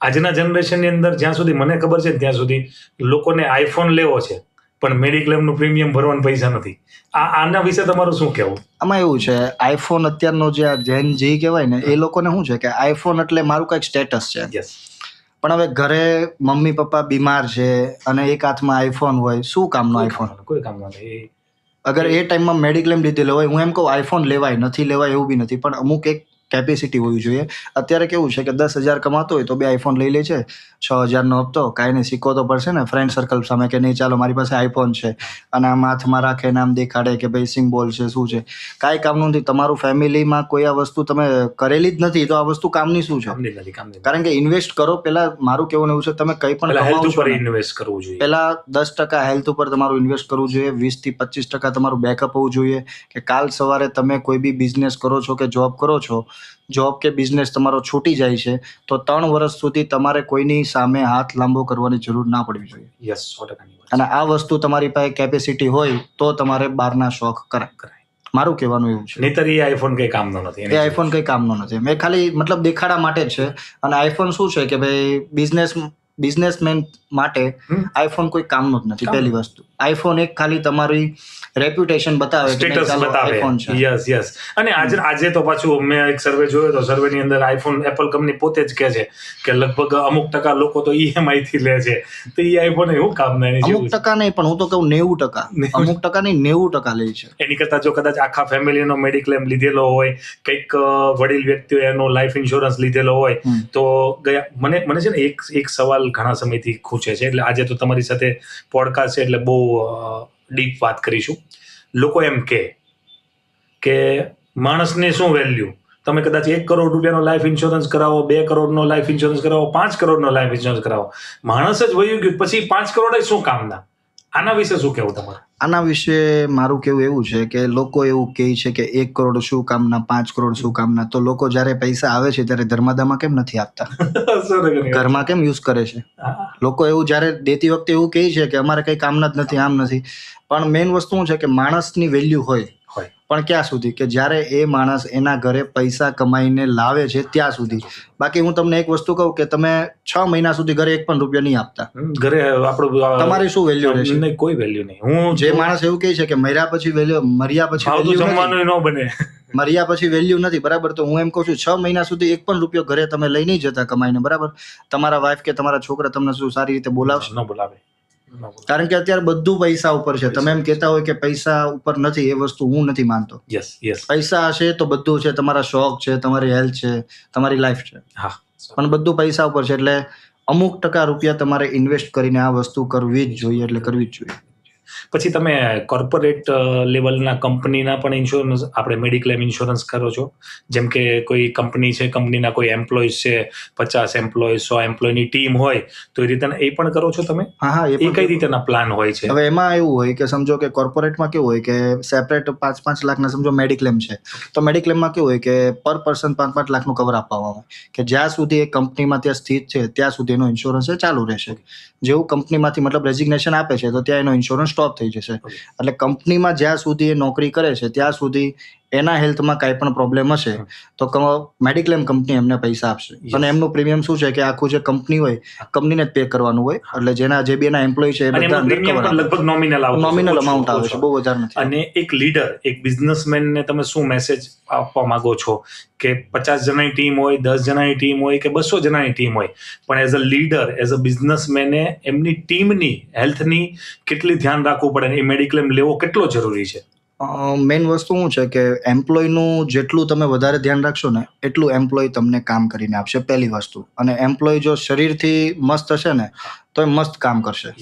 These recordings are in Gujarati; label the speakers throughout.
Speaker 1: આજના જનરેશનની અંદર જ્યાં સુધી મને ખબર છે ત્યાં સુધી લોકોને આઈફોન લેવો છે પણ મેડિક્લેમનું પ્રીમિયમ ભરવાના પૈસા નથી. આના વિશે તમારું શું કહેવું?
Speaker 2: આમાં એવું છે, આઈફોન અત્યારનો જે જેન જી કહેવાય ને, એ લોકોને શું છે કે આઈફોન એટલે મારું કંઈક સ્ટેટસ છે.
Speaker 1: યસ.
Speaker 2: પણ હવે ઘરે મમ્મી પપ્પા બીમાર છે અને એક હાથમાં આઈફોન હોય, શું કામનો આઈફોન?
Speaker 1: કોઈ કામનો નહીં.
Speaker 2: અગર એ ટાઈમમાં મેડિક્લેમ લીધેલો હોય, હું એમ કહું આઈફોન લેવાય, નથી લેવાય એવું બી નથી, પણ અમુક એક કેપેસિટી હોવી જોઈએ. અત્યારે કેવું છે કે 10,000 કમાતો હોય તો બે આઈફોન લઈ લે છે, 6,000નો હપ્તો, કાંઈ નહીં, સિક્કો તો પડશે ને ફ્રેન્ડ સર્કલ સામે કે નહીં ચાલો મારી પાસે આઈફોન છે, અને આમ હાથમાં રાખે ને આમ દેખાડે કે ભાઈ સિમ્બોલ છે, શું છે. કાંઈ કામનું નથી. તમારું ફેમિલીમાં કોઈ આ વસ્તુ તમે કરેલી જ નથી તો આ વસ્તુ કામની શું છે? કારણ કે ઇન્વેસ્ટ કરો. પહેલા મારું કહેવું એવું છે, તમે કંઈ પણ
Speaker 1: હેલ્થ ઉપર ઇન્વેસ્ટ કરવું જોઈએ.
Speaker 2: પહેલા 10% હેલ્થ ઉપર તમારું ઇન્વેસ્ટ કરવું જોઈએ, 20-25% તમારું બેકઅપ હોવું જોઈએ કે કાલ સવારે તમે કોઈ બી બિઝનેસ કરો છો કે જોબ કરો છો, જોબ કે બિઝનેસ તમારો છૂટી જાય છે તો 3 વર્ષ સુધી તમારે કોઈની સામે હાથ લાંબો કરવાની જરૂર ના પડવી જોઈએ.
Speaker 1: યસ, 100%.
Speaker 2: અને આ વસ્તુ તમારી પાસે કેપેસિટી હોય તો તમારે બહારના શોખ કરાય. મારું કહેવાનું એવું છે.
Speaker 1: નહીતર એ આઈફોન કઈ કામનો નથી.
Speaker 2: એ આઈફોન કઈ કામનો નથી. મેં ખાલી મતલબ દેખાડા માટે જ છે. અને આઈફોન શું છે કે ભાઈ બિઝનેસમેન માટે આઈફોન કોઈ કામનો જ નથી. પહેલી વસ્તુ, આઈફોન એક ખાલી તમારી રેપ્યુટેશન બતાવે,
Speaker 1: સ્ટેટસ બતાવે. Yes yes. અને આજે તો પાછું મેં એક સર્વે જોયો તો સર્વેની અંદર આઈફોન એપલ કંપની પોતે જ કહે છે કે લગભગ અમુક ટકા લોકો તો ઈએમઆઈ થી લે છે. તો એ આઈફોન એવું કામ નહીં.
Speaker 2: અમુક ટકા નહીં, પણ હું તો કહું 90%. અમુક ટકા નહીં, 90% લે છે.
Speaker 1: એની કરતા જો કદાચ આખા ફેમિલીનો મેડિક્લેમ લીધેલો હોય, કંઈક વડીલ વ્યક્તિઓ એનો લાઈફ ઇન્સ્યોરન્સ લીધેલો હોય તો મને છે ને એક સવાલ ઘણા સમયથી ખૂંચે છે, એટલે આજે તો તમારી સાથે પોડકાસ્ટ છે એટલે બહુ ડીપ વાત કરીશું. લોકો એમ કે માણસની શું વેલ્યુ? તમે કદાચ 1 કરોડ રૂપિયાનો લાઈફ ઇન્સ્યોરન્સ કરાવો, 2 કરોડનો લાઈફ ઇન્સ્યોરન્સ કરાવો, 5 કરોડનો લાઈફ ઇન્સ્યોરન્સ કરાવો, માણસ જ વયું ગયું, પછી 5 કરોડ શું કામના? આના વિશે શું કહેવું તમારું?
Speaker 2: આના વિશે મારું કહેવું એવું છે કે લોકો એવું કહે છે કે 1 કરોડ શું કામના, 5 કરોડ શું કામના. તો લોકો જ્યારે પૈસા આવે છે ત્યારે ધર્માદામાં કેમ નથી આપતા? ઘરમાં કેમ યુઝ કરે છે? લોકો એવું જ્યારે દેતી વખતે એવું કહે છે કે અમારે કંઈ કામના જ નથી, આમ નથી. પણ મેઇન વસ્તુ શું છે કે માણસની વેલ્યુ હોય, પણ ક્યાં સુધી કે જ્યારે એ માણસ એના ઘરે પૈસા કમાઈને લાવે છે ત્યાં સુધી. બાકી હું તમને એક વસ્તુ કહું કે તમે 6 મહિના સુધી ઘરે 1 પણ રૂપિયા નહીં આપતા, ઘરે આપણું તમારી શું વેલ્યુ રહેશે?
Speaker 1: કોઈ વેલ્યુ નહીં. હું
Speaker 2: જે માણસ એવું કહે છે કે મર્યા પછી વેલ્યુ
Speaker 1: જમવાનું ન બને,
Speaker 2: મર્યા પછી વેલ્યુ નથી, બરાબર. તો હું એમ કહું છું 6 મહિના સુધી 1 પણ રૂપિયો ઘરે તમે લઈ નહીં જતા કમાઈને, બરાબર. તમારા વાઈફ કે તમારા છોકરા તમને શું સારી રીતે બોલાવશે?
Speaker 1: ન બોલાવે.
Speaker 2: કારણ કે અત્યારે બધું પૈસા ઉપર છે. તમે એમ કહેતા હોય કે પૈસા ઉપર નથી, એ વસ્તુ હું નથી માનતો.
Speaker 1: Yes yes.
Speaker 2: પૈસા હશે તો બધું છે, તમારા શોખ છે, તમારી હેલ્થ છે, તમારી લાઈફ છે, પણ બધું પૈસા ઉપર છે. એટલે અમુક ટકા રૂપિયા તમારે ઇન્વેસ્ટ કરીને આ વસ્તુ કરવી જ જોઈએ, એટલે કરવી જ જોઈએ.
Speaker 1: પછી તમે કોર્પોરેટ લેવલના કંપનીના પણ ઇન્સ્યોરન્સ, આપણે મેડિક્લેમ ઇન્સ્યોરન્સ કરો છો? જેમ કે કોઈ કંપની છે, કંપનીના કોઈ એમ્પ્લોઈઝ છે, 50 એમ્પ્લોઈઝ, 100 એમ્પ્લોયની ટીમ હોય, તો એ રીતે એ પણ કરો છો તમે?
Speaker 2: હા,
Speaker 1: એ કઈ રીતેના પ્લાન હોય છે?
Speaker 2: હવે એમાં એવું હોય કે સમજો કે કોર્પોરેટમાં કેવું હોય કે સેપરેટ 5-5 લાખના સમજો મેડિક્લેમ છે, તો મેડિક્લેમમાં કેવું હોય કે પર પર્સન 5-5 લાખનું કવર આપવામાં આવે કે જ્યાં સુધી એ કંપનીમાં ત્યાં સ્થિત છે ત્યાં સુધી એનો ઇન્સ્યોરન્સ ચાલુ રહેશે. જેવું કંપનીમાંથી મતલબ રેઝિગ્નેશન આપે છે તો ત્યાં એનો ઇન્સ્યોરન્સ સ્ટોપ થઈ જશે. એટલે કંપનીમાં જ્યાં સુધી એ નોકરી કરે છે ત્યાં સુધી એના હેલ્થમાં કાંઈ પણ પ્રોબ્લેમ હશે તો મેડિક્લેમ કંપની એમને પૈસા આપશે. અને એમનું પ્રીમિયમ શું છે કે આખું જે કંપની હોય, કંપનીને જ પે કરવાનું હોય. એટલે જેના જે બી એના એમ્પ્લોય છે એ બધા
Speaker 1: લગભગ
Speaker 2: નોમિનલ અમાઉન્ટ આવે છે, બહુ વધારે નથી.
Speaker 1: અને એક લીડર, એક બિઝનેસમેનને તમે શું મેસેજ આપવા માંગો છો કે 50 જણાની ટીમ હોય, 10 જણાની ટીમ હોય કે 200 જણાની ટીમ હોય, પણ as a leader, as a બિઝનેસમેને એમની ટીમની હેલ્થની કેટલી ધ્યાન રાખવું પડે, એ મેડિક્લેમ લેવો કેટલો જરૂરી છે?
Speaker 2: મેઇન વસ્તુ શું છે કે એમ્પ્લોયનું જેટલું તમે વધારે ધ્યાન રાખશો ને એટલું એમ્પ્લોય તમને કામ કરીને આપશે, પહેલી વસ્તુ. અને એમ્પ્લોય જો શરીરથી મસ્ત હશે ને તો એ મસ્ત કામ કરશે.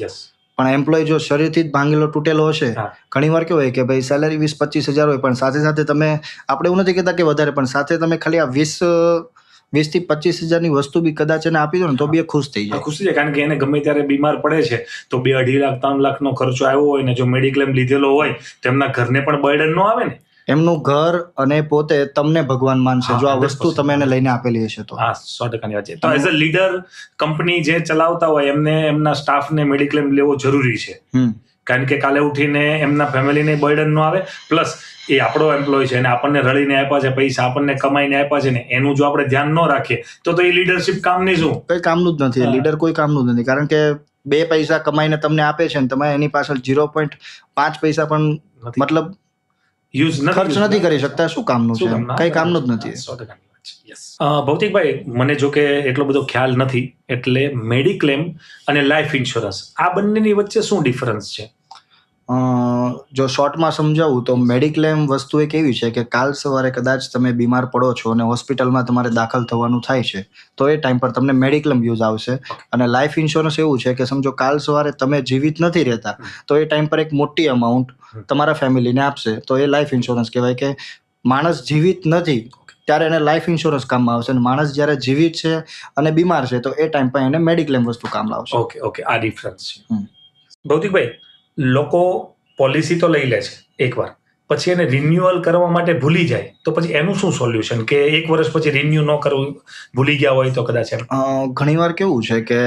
Speaker 2: પણ એમ્પ્લોય જો શરીરથી જ ભાંગેલો તૂટેલો હશે, ઘણી વાર કેવું હોય કે ભાઈ સેલરી 20-25 હજાર હોય, પણ સાથે સાથે તમે, આપણે એવું નથી કહેતા કે વધારે, પણ સાથે તમે ખાલી આ 20 થી 25 હજારની વસ્તુ બી કદાચ એને આપી દો ને તો બી ખુશ થઈ જાય.
Speaker 1: ખુશ થઈ જાય, કારણ કે એને ગમે ત્યારે બીમાર પડે છે તો 2-2.5 લાખ 3 લાખનો ખર્ચો આવ્યો હોય ને જો મેડિક્લેમ લીધેલો હોય તો એમના ઘરને પણ બર્ડન ન આવે ને.
Speaker 2: એમનું ઘર અને પોતે તમને ભગવાન માનશે જો આ વસ્તુ તમે એને લઈને આપેલી હશે તો.
Speaker 1: હા, 100%ની વાત છે. તો એઝ અ લીડર કંપની જે ચલાવતા હોય એમને એમના સ્ટાફને મેડિક્લેમ લેવો જરૂરી છે. કારણ કે કાલે ઉઠીને એમના ફેમિલીને બર્ડન ન આવે, પ્લસ એ આપણો એમ્પ્લોય છે અને આપણને રળીને આપ્યા છે પૈસા, આપણને કમાઈને આપ્યા છે ને એનું જો આપણે ધ્યાન ન રાખીએ તો એ લીડરશિપ કામની શું?
Speaker 2: કઈ કામનું જ નથી. લીડર કોઈ કામનું જ નથી, કારણ કે 2 પૈસા કમાઈને તમને આપે છે ને તમે એની પાછળ 0.5 પૈસા પણ મતલબ ખર્ચ નથી કરી શકતા. શું કામનું છે? કઈ કામનું જ નથી.
Speaker 1: 100% ભૌતિકભાઈ, મને જો કે એટલો બધો ખ્યાલ નથી, એટલે મેડિક્લેમ અને લાઈફ ઇન્સ્યોરન્સ આ બંનેની વચ્ચે શું ડિફરન્સ છે?
Speaker 2: જો શોર્ટમાં સમજાવું તો મેડિક્લેમ વસ્તુ એક એવી છે કે કાલ સવારે કદાચ તમે બીમાર પડો છો અને હોસ્પિટલમાં તમારે દાખલ થવાનું થાય છે તો એ ટાઈમ પર તમને મેડિક્લેમ યુઝ આવશે. અને લાઈફ ઇન્સ્યોરન્સ એવું છે કે સમજો કાલ સવારે તમે જીવિત નથી રહેતા તો એ ટાઈમ પર એક મોટી અમાઉન્ટ તમારા ફેમિલીને આપશે, તો એ લાઈફ ઇન્સ્યોરન્સ કહેવાય. કે માણસ જીવિત નથી ત્યારે એને લાઈફ ઇન્સ્યોરન્સ કામમાં આવશે, અને માણસ જ્યારે જીવિત છે અને બીમાર છે તો એ ટાઈમ પર એને મેડિક્લેમ વસ્તુ કામ લાવશે.
Speaker 1: ઓકે, આ ડિફરન્સ છે. ભૌતિકભાઈ, લોકો પોલિસી તો લઈ લે છે એકવાર, પછી એને રિન્યુઅલ કરવા માટે ભૂલી જાય તો પછી એનું શું સોલ્યુશન? કે 1 વર્ષ પછી રિન્યુ ન કરવું, ભૂલી ગયા હોય તો કદાચ એમ.
Speaker 2: ઘણીવાર કેવું છે કે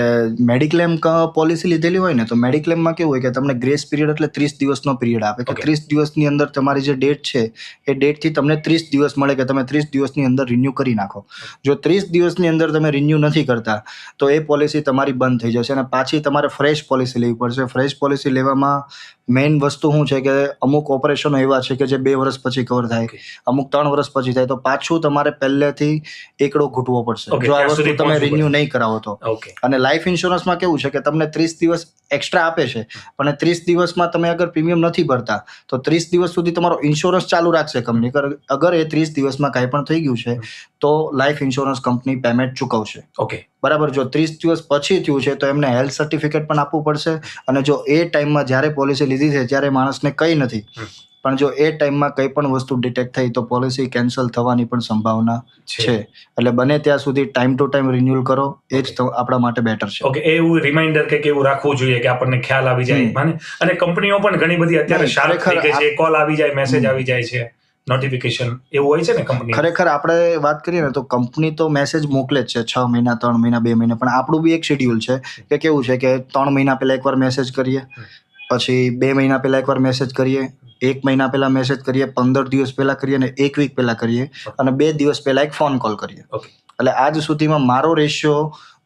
Speaker 2: મેડિક્લેમ પોલિસી લીધેલી હોય ને તો મેડિક્લેમમાં કેવું હોય કે તમને ગ્રેસ પીરિયડ એટલે 30 દિવસનો પીરિયડ આપે કે 30 દિવસની અંદર તમારી જે ડેટ છે એ ડેટથી તમને 30 દિવસ મળે કે તમે 30 દિવસની અંદર રિન્યુ કરી નાખો. જો 30 દિવસની અંદર તમે રિન્યુ નથી કરતા તો એ પોલિસી તમારી બંધ થઈ જશે અને પાછી તમારે ફ્રેશ પોલિસી લેવી પડશે. ફ્રેશ પોલિસી લેવામાં મેઇન વસ્તુ શું છે કે અમુક ઓપરેશનો એવા છે કે જે 2 વર્ષ પછી કવર થાય, અમુક 3 વર્ષ પછી થાય, તો પાછું તમારે પહેલેથી એકડો ઘૂંટવો પડશે જો આ વસ્તુ તમે રિન્યુ નહીં કરાવો તો. અને લાઈફ ઇન્સ્યોરન્સમાં કેવું છે કે તમને 30 દિવસ એક્સ્ટ્રા આપે છે, પણ 30 દિવસમાં તમે અગર પ્રીમિયમ નથી ભરતા તો 30 દિવસ સુધી તમારો ઇન્સ્યોરન્સ ચાલુ રાખશે કંપની. અગર એ 30 દિવસમાં કાંઈ પણ થઈ ગયું છે તો લાઈફ ઇન્સ્યોરન્સ કંપની પેમેન્ટ ચૂકવશે. બરાબર. જો 30 દિવસ પછી થયું છે તો એમને હેલ્થ સર્ટિફિકેટ પણ આપવું પડશે, અને જો એ ટાઈમમાં જ્યારે પોલિસી લીધી છે ત્યારે માણસને કંઈ નથી, પણ જો એ ટાઈમમાં કંઈ પણ વસ્તુ ડિટેક્ટ થઈ તો પોલિસી કેન્સલ થવાની પણ સંભાવના છે. એટલે બને ત્યાં સુધી ટાઈમ ટુ ટાઈમ રિન્યુઅલ કરો, એ જ આપણા માટે બેટર છે.
Speaker 1: એવું રિમાઇન્ડર કે એવું રાખવું જોઈએ કે આપણને ખ્યાલ આવી જાય. અને કંપનીઓ પણ ઘણી બધી અત્યારે શાર્પ થઈ ગઈ છે, કોલ આવી જાય, મેસેજ આવી જાય છે, નોટિફિકેશન એવું હોય છે ને કંપની.
Speaker 2: ખરેખર આપણે વાત કરીએ ને તો કંપની તો મેસેજ મોકલે જ છે 6 મહિના, 3 મહિના, 2 મહિના, પણ આપણું બી એક શેડ્યુલ છે કે કેવું છે કે 3 મહિના પહેલા એકવાર મેસેજ કરીએ, પછી 2 મહિના પહેલા એકવાર મેસેજ કરીએ, 1 મહિના પહેલા મેસેજ કરીએ, 15 દિવસ પહેલા કરીએ અને 1 વીક પહેલા કરીએ, અને 2 દિવસ પહેલા એક ફોન કોલ કરીએ. એટલે આજ સુધીમાં મારો રેશિયો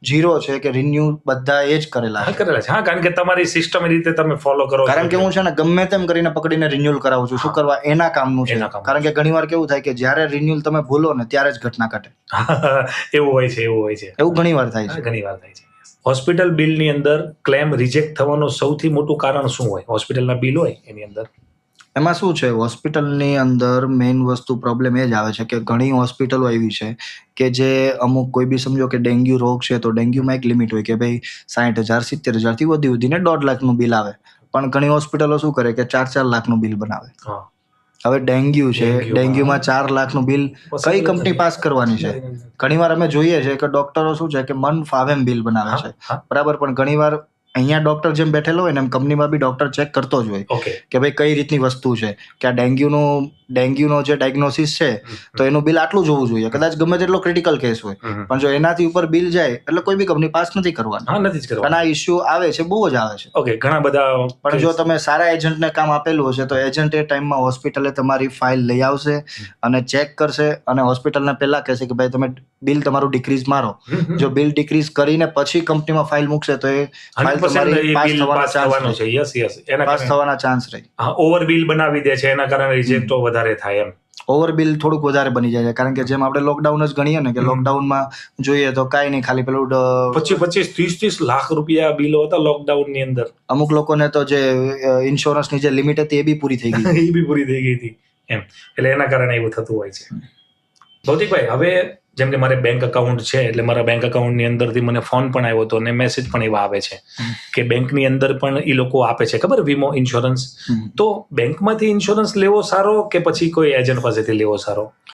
Speaker 2: 0 છે કે રિન્યુ બધા એ જ કરેલા છે.
Speaker 1: હા, કારણ કે તમારી સિસ્ટમ એ રીતે તમે ફોલો કરો.
Speaker 2: કારણ કે હું છે ને ગમે તેમ કરીને પકડીને રિન્યુઅલ કરાવું છું. શું કરવા? એના કામનું છે. કારણ કે ઘણીવાર કેવું થાય કે જ્યારે રિન્યુઅલ તમે ભૂલો ને ત્યારે જ ઘટના ઘટે.
Speaker 1: એવું હોય છે.
Speaker 2: એવું ઘણીવાર થાય છે.
Speaker 1: હોસ્પિટલ બિલની અંદર ક્લેમ રિજેક્ટ થવાનું સૌથી મોટું કારણ શું હોય? હોસ્પિટલના બિલ હોય એની અંદર
Speaker 2: એમાં શું છે, હોસ્પિટલની અંદર મેઇન વસ્તુ પ્રોબ્લેમ એ જ આવે છે કે ઘણી હોસ્પિટલો એવી છે કે જે અમુક કોઈ બી સમજો કે ડેન્ગ્યુ રોગ છે તો ડેન્ગ્યુમાં એક લિમિટ હોય કે ભાઈ 60,000 70,000 વધીને 1.5 લાખનું બિલ આવે, પણ ઘણી હોસ્પિટલો શું કરે કે 4 લાખનું બિલ બનાવે. હવે ડેન્ગ્યુ છે, ડેન્ગ્યુમાં 4 લાખનું બિલ કઈ કંપની પાસ કરવાની છે? ઘણીવાર અમે જોઈએ છે કે ડોક્ટરો શું છે કે મન ફાવે એમ બિલ બનાવે છે, બરાબર, પણ ઘણીવાર અહીંયા ડોક્ટર જેમ બેઠેલો હોય ને એમ કંપનીમાં બી ડોક્ટર ચેક કરતો જ હોય કે ભાઈ કઈ રીતની વસ્તુ છે, કે આ ડેન્ગ્યુનો જે ડાયગ્નોસિસ છે તો એનું બિલ આટલું જ હોવું જોઈએ. કદાચ ગમે તેટલો ક્રિટિકલ કેસ હોય, પણ જો એનાથી ઉપર બિલ જાય એટલે કોઈ બી કંપની પાસ નથી કરવાની. અને આ ઇસ્યુ આવે છે, બહુ જ આવે છે.
Speaker 1: ઘણા બધા.
Speaker 2: પણ જો તમે સારા એજન્ટને કામ આપેલું હશે તો એજન્ટ એ ટાઈમમાં હોસ્પિટલે તમારી ફાઇલ લઈ આવશે અને ચેક કરશે, અને હોસ્પિટલને પહેલા કહેશે કે ભાઈ તમે બિલ તમારું ડિક્રીઝ મારો. જો બિલ ડિક્રીઝ કરીને પછી કંપનીમાં ફાઇલ મૂકશે તો એ ફાઇલ તમારી પાસ થવાના ચાન્સ રહે.
Speaker 1: ઓવર બિલ બનાવી દે છે, એના કારણે રિજેક્ટો વધારે થાય. એમ
Speaker 2: ઓવર બિલ થોડુંક વધારે બની જાય છે, કારણ કે જેમ આપણે લોકડાઉન જ ગણીએ ને કે લોકડાઉનમાં જોઈએ તો કાંઈ નહીં, ખાલી પેલું
Speaker 1: 25-30 લાખ રૂપિયા બિલો હતા લોકડાઉન ની અંદર.
Speaker 2: અમુક લોકોને તો જે ઇન્સ્યોરન્સની જે લિમિટ હતી એ બી પૂરી થઈ ગઈ
Speaker 1: હતી એમ. એટલે એના કારણે એવું થતું હોય છે. ભૌતિકભાઈ, હવે જેમ કે મારે બેંક એકાઉન્ટ છે એટલે મારા બેંક એકાઉન્ટની અંદરથી મને ફોન પણ આવ્યો હતો અને મેસેજ પણ એવા આવે છે કે બેંકની અંદર પણ એ લોકો આપે છે ખબર વીમો, ઇન્સ્યોરન્સ. તો બેંકમાંથી ઇન્સ્યોરન્સ લેવો સારો કે પછી કોઈ એજન્ટ પાસેથી લેવો સારો?